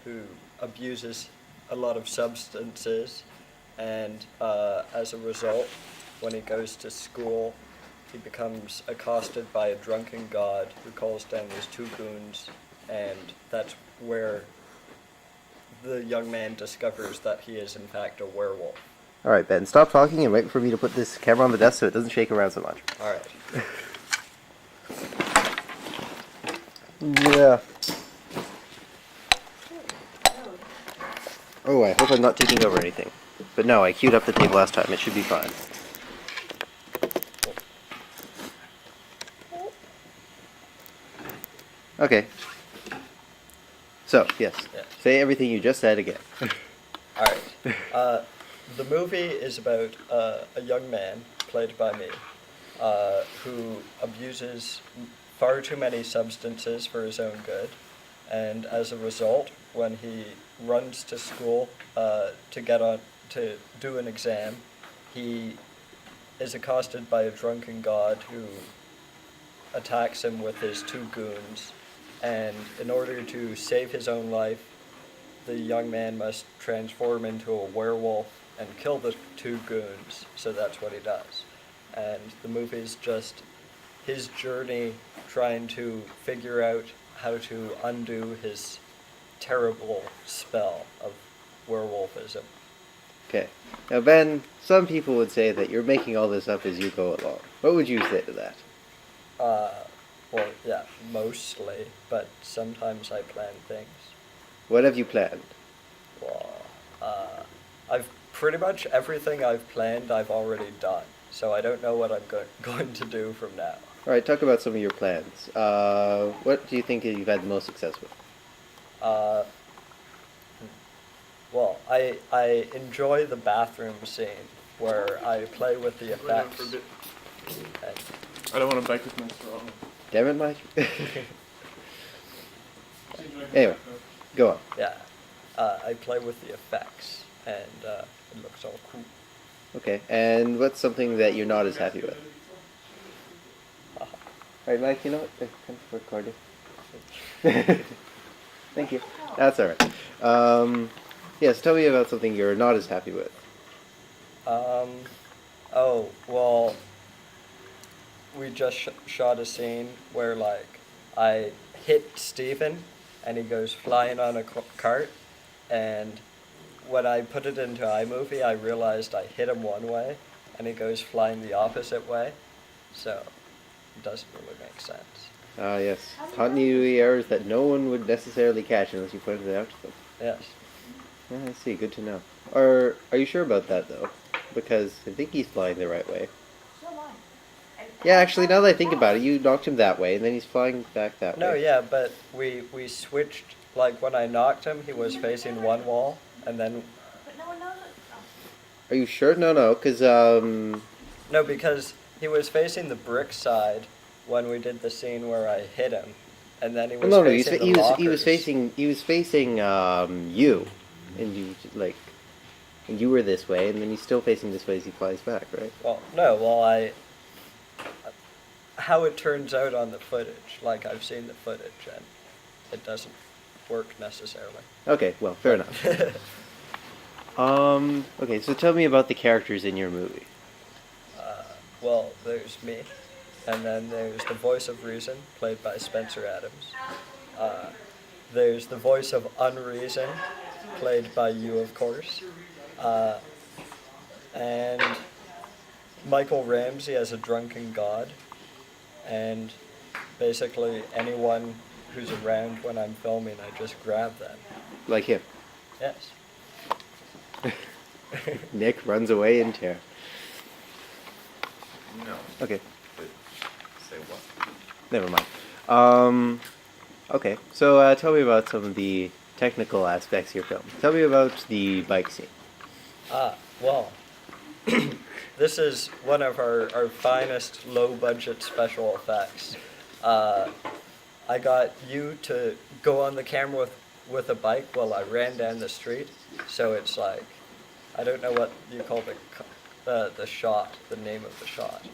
who abuses a lot of substances, and as a result, when he goes to school, he becomes accosted by a drunken god who calls down his two goons, and that's where the young man discovers that he is in fact a werewolf. Alright, Ben, stop talking and wait for me to put this camera on the desk so it doesn't shake around so much. Alright. Yeah. Oh, I hope I'm not taking over anything. But no, I queued up the tape last time. It should be fine. Okay. So, yes. Yeah. Say everything you just said again. Alright. The movie is about a young man, played by me, who abuses far too many substances for his own good, and as a result, when he runs to school to do an exam, he is accosted by a drunken god who attacks him with his two goons, and in order to save his own life, the young man must transform into a werewolf and kill the two goons, so that's what he does. And the movie's just his journey trying to figure out how to undo his terrible spell of werewolfism. Okay. Now, Ben, some people would say that you're making all this up as you go along. What would you say to that? Well, yeah, mostly, but sometimes I plan things. What have you planned? Well, I've pretty much everything I've planned I've already done, so I don't know what I'm going to do from now. Alright, talk about some of your plans. What do you think you've had the most success with? Well, I enjoy the bathroom scene where I play with the effects. I don't want to bite this mess wrong. Damn it, Mike. Anyway, go on. Yeah, I play with the effects, and it looks all cool. Okay, and what's something that you're not as happy with? Alright, Mike, you know what? Come recording. Thank you. That's alright. Yes, tell me about something you're not as happy with. Oh, well, we just shot a scene where, like, I hit Steven, and he goes flying on a cart, and when I put it into iMovie, I realized I hit him one way, and he goes flying the opposite way, so it doesn't really make sense. Ah, yes. Continuity errors that no one would necessarily catch unless you pointed it out to them. Yes. Yeah, I see. Good to know. Are you sure about that, though? Because I think he's flying the right way. Yeah, actually, now that I think about it, you knocked him that way, and then he's flying back that way. No, yeah, but we switched, like, when I knocked him, he was facing one wall, and then... Are you sure? No, because, No, because he was facing the brick side when we did the scene where I hit him, and then he was facing the lockers. he was facing, you, and you, like, and you were this way, and then he's still facing this way as he flies back, right? Well, no, well, how it turns out on the footage, like, I've seen the footage, and it doesn't work necessarily. Okay, well, fair enough. Okay, so tell me about the characters in your movie. Well, there's me, and then there's the voice of reason, played by Spencer Adams. There's the voice of unreason, played by you, of course. And Michael Ramsey as a drunken god, and basically anyone who's around when I'm filming, I just grab them. Like him. Yes. Nick runs away in terror. No. Okay, Say what? never mind. Okay, so tell me about some of the technical aspects of your film. Tell me about the bike scene. Well, this is one of our finest low-budget special effects. I got you to go on the camera with a bike while I ran down the street, so it's like, I don't know what you call the shot, the name of the shot.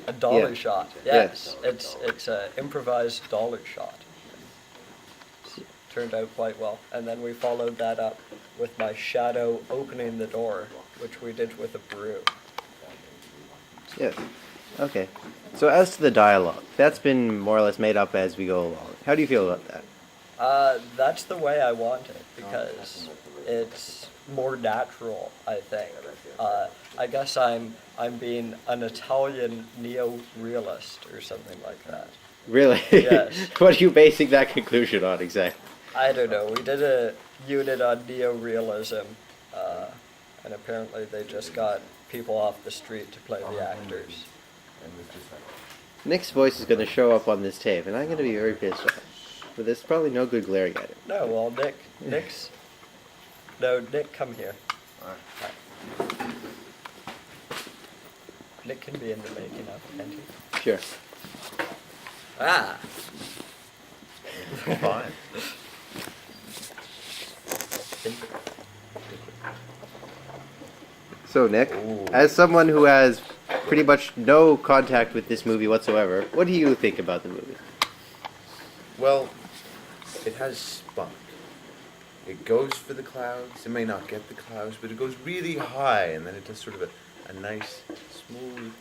A dolly shot. Yes, it's an improvised dolly shot. turned out quite well. And then we followed that up with my shadow opening the door, which we did with a brew. Yes. Okay. So as to the dialogue, that's been more or less made up as we go along. How do you feel about that? That's the way I want it because it's more natural, I think. I guess I'm being an Italian neo-realist or something like that. Really? Yes. What are you basing that conclusion on exactly? I don't know. We did a unit on neo-realism, and apparently they just got people off the street to play the actors. Nick's voice is going to show up on this tape, and I'm going to be very pissed off. But there's probably no good glaring at it. No, well, Nick, Nick, come here. Nick can be in the making of, can't he? Sure. Ah! Fine. So, Nick, Ooh. as someone who has pretty much no contact with this movie whatsoever, what do you think about the movie? Well, it has spunk. It goes for the clouds. It may not get the clouds, but it goes really high, and then it does sort of a nice, smooth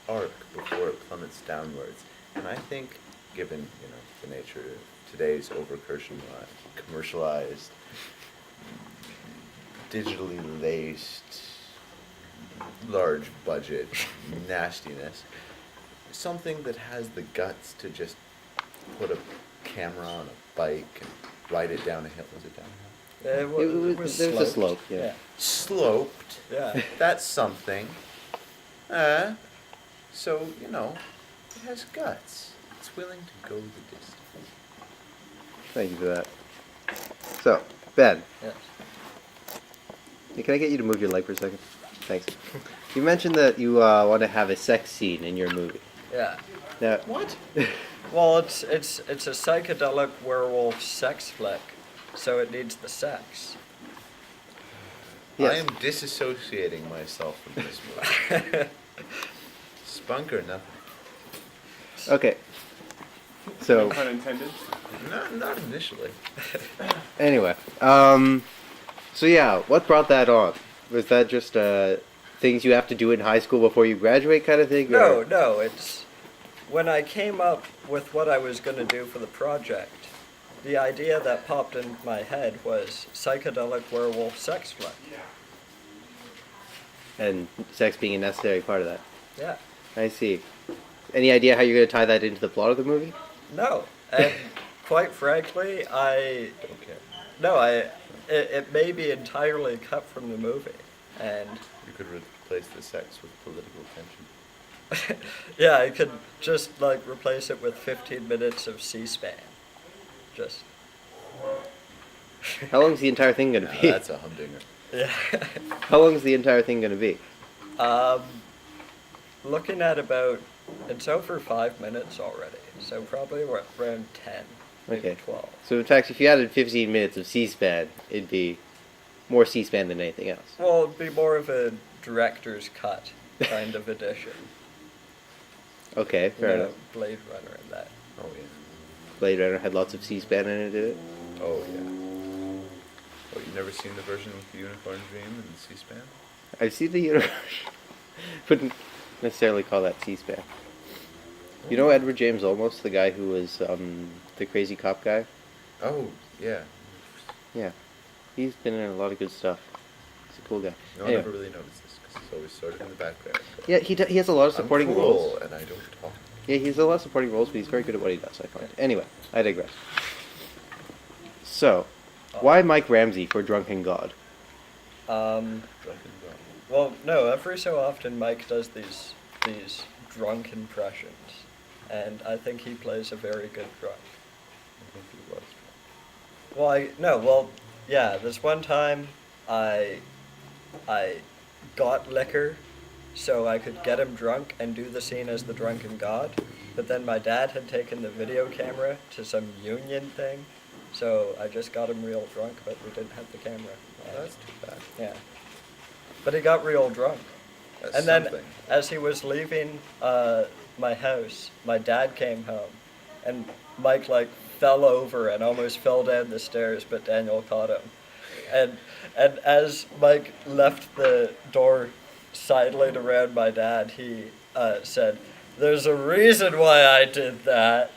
arc before it plummets downwards. And I think, given the nature of today's commercialized, digitally laced, large budget nastiness, something that has the guts to just put a camera on a bike and ride it down a hill. Was it down a hill? It was There's a sloped. slope, yeah. Sloped. Yeah. That's something. So, it has guts. It's willing to go the distance. Thank you for that. So, Ben, Yes. can I get you to move your leg for a second? Thanks. You mentioned that you want to have a sex scene in your movie. Yeah. Now, What? Well, it's a psychedelic werewolf sex flick, so it needs the sex. Yes. I am disassociating myself from this movie. Spunk or nothing. Okay. So, No pun intended. Not initially. anyway, so yeah, what brought that on? Was that just things you have to do in high school before you graduate kind of thing? No, or- no, it's when I came up with what I was going to do for the project, the idea that popped in my head was psychedelic werewolf sex flick. And sex being a necessary part of that. Yeah. I see. Any idea how you're going to tie that into the plot of the movie? No, and quite frankly, Don't care. it may be entirely cut from the movie, and You could replace the sex with political tension. yeah, I could just replace it with 15 minutes of C-SPAN. Just How long's the entire thing going to be? That's a humdinger. yeah. How long's the entire thing going to be? Looking at it's over 5 minutes already, so probably we're around 10, maybe Okay. 12. So in fact, if you added 15 minutes of C-SPAN, it'd be more C-SPAN than anything else. Well, it'd be more of a director's cut kind of edition. Okay, fair enough. Blade Runner and that. Oh yeah. Blade Runner had lots of C-SPAN in it, did it? Oh yeah. Oh, you've never seen the version with the Unicorn Dream and C-SPAN? I've seen the universe. Wouldn't necessarily call that C-SPAN. You know Edward James Olmos, the guy who was the crazy cop guy? Oh yeah. Yeah. He's been in a lot of good stuff. He's a cool guy. No, I Anyway. never really noticed this because it's always sort of in the background. but Yeah, he has a lot of supporting I'm cool, roles. and I don't talk. Yeah, he has a lot of supporting roles, but he's very good at what he does, I find. Anyway, I digress. So, why Mike Ramsey for Drunken God? Drunken God. Well, no, every so often Mike does these drunk impressions, and I think he plays a very good drunk. I think he was. Yeah, this one time I got liquor so I could get him drunk and do the scene as the drunken god, but then my dad had taken the video camera to some union thing, so I just got him real drunk, but we didn't have the camera. Oh, that's too bad. Yeah. But he got real drunk. That's And then, something. as he was leaving my house, my dad came home, and Mike fell over and almost fell down the stairs, but Daniel caught him. And as Mike left the door sidling around my dad, he said, "There's a reason why I did that,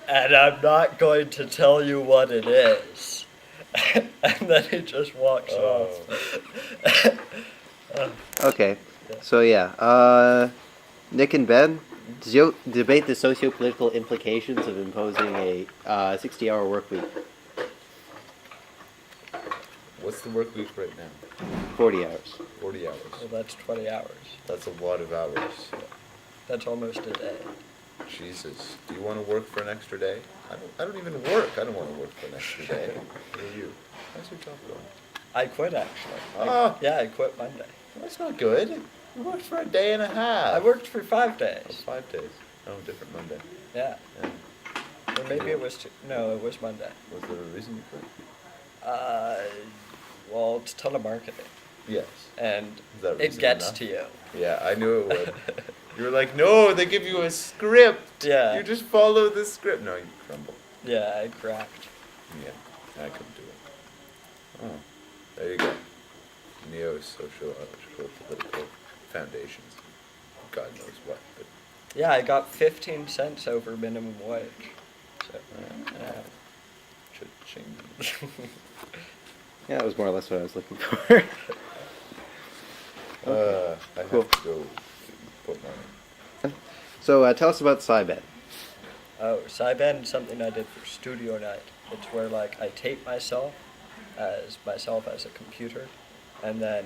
and I'm not going to tell you what it is." And then he just walks off. Okay. So yeah, Nick and Ben, debate the socio-political implications of imposing a 60-hour work week. What's the work week right now? 40 hours. 40 hours. Well, that's 20 hours. That's a lot of hours. That's almost a day. Jesus. Do you want to work for an extra day? I don't even work. I don't want to work for an extra day. What are you? How's your job going? I quit, actually. Ah. Yeah, I quit Monday. That's not good. You worked for a day and a half. I worked for 5 Oh, days. 5 days. Oh, different Monday. Yeah. And Or maybe it was no, it was Monday. was there a reason you quit? Well, it's telemarketing, Yes. and Is that it reason gets enough? to you. Yeah, I knew it would. You were like, no, they give you a script. Yeah. You just follow the script. No, you crumble. Yeah, I cracked. Yeah, I couldn't do it. Oh, there you go. Neo-social, political foundations. God knows what, but Yeah, I got 15 cents over minimum wage. So, yeah. cha-ching. Yeah, that was more or less what I was looking for. I Cool. have to go put my... So tell us about Cyben. Oh, Cyben, something I did for studio night. It's where like I tape myself as a computer, and then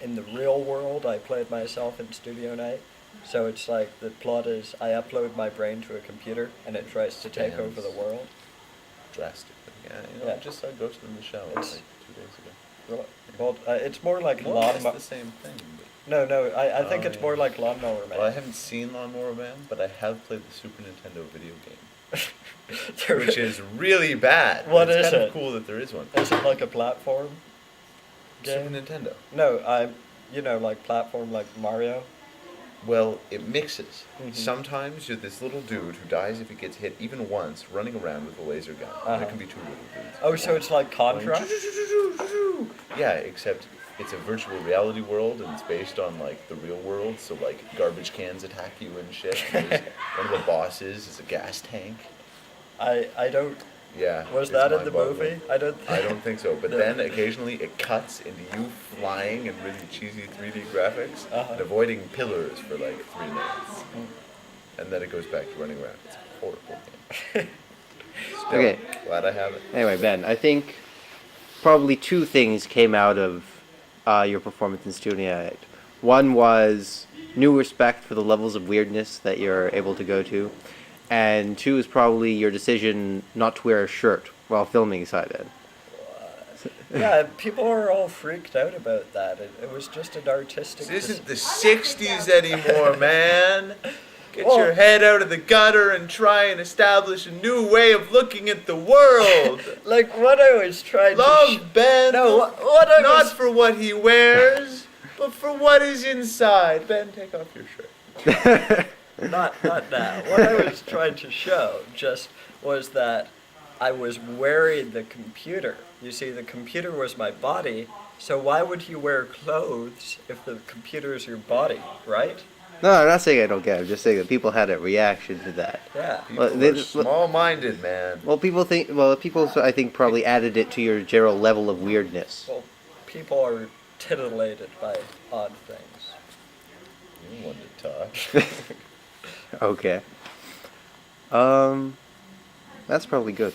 in the real world I played myself in studio night. So it's like the plot is I upload my brain to a computer and it tries to take over the world. Drastically. Yeah, Yeah. I just saw Ghost in the Shell It's- like 2 days ago. Really? Well, it's more like More or less lawnmower. the same thing. But, No, I think Oh, it's yeah. more like Lawnmower Man. well, I haven't seen Lawnmower Man, but I have played the Super Nintendo video game, which is really bad. but What it's is kind it? of cool that there is one. Is it like a platform Super game? Nintendo. No, like platform like Mario. Well, it mixes. Mhm. Sometimes you're this little dude who dies if he gets hit even once, running around with a laser gun. Uh-huh. There can be 2 little dudes. Oh, so it's like Contra? Yeah, except it's a virtual reality world and it's based on like the real world. So like garbage cans attack you and shit. And there's- one of the bosses is a gas tank. I don't. Yeah. Was it's that in the mind-boggling. movie? I don't. I don't think so. But No. then occasionally it cuts into you flying in really cheesy 3D graphics Uh-huh. and avoiding pillars for like 3 minutes. And then it goes back to running around. It's a horrible game. Still, Okay. glad I have it. Anyway, Ben, I think probably 2 things came out of your performance in Studio Night. One was new respect for the levels of weirdness that you're able to go to, and 2 is probably your decision not to wear a shirt while filming Cyben. Yeah, people are all freaked out about that. It was just an artistic. This isn't the 60s anymore, man. Get Well- your head out of the gutter and try and establish a new way of looking at the world. Like what I was trying to. Love Ben. No, what I Not was. for what he wears, but for what is inside. Ben, take off your shirt. Not now. What I was trying to show just was that I was wearing the computer. You see, the computer was my body, so why would you wear clothes if the computer is your body, right? No, I'm not saying I don't get it. I'm just saying that people had a reaction to that. Yeah. People Well, they- are small-minded, man. Well, people I think probably added it to your general level of weirdness. Well, people are titillated by odd things. You want to talk. Okay. That's probably good.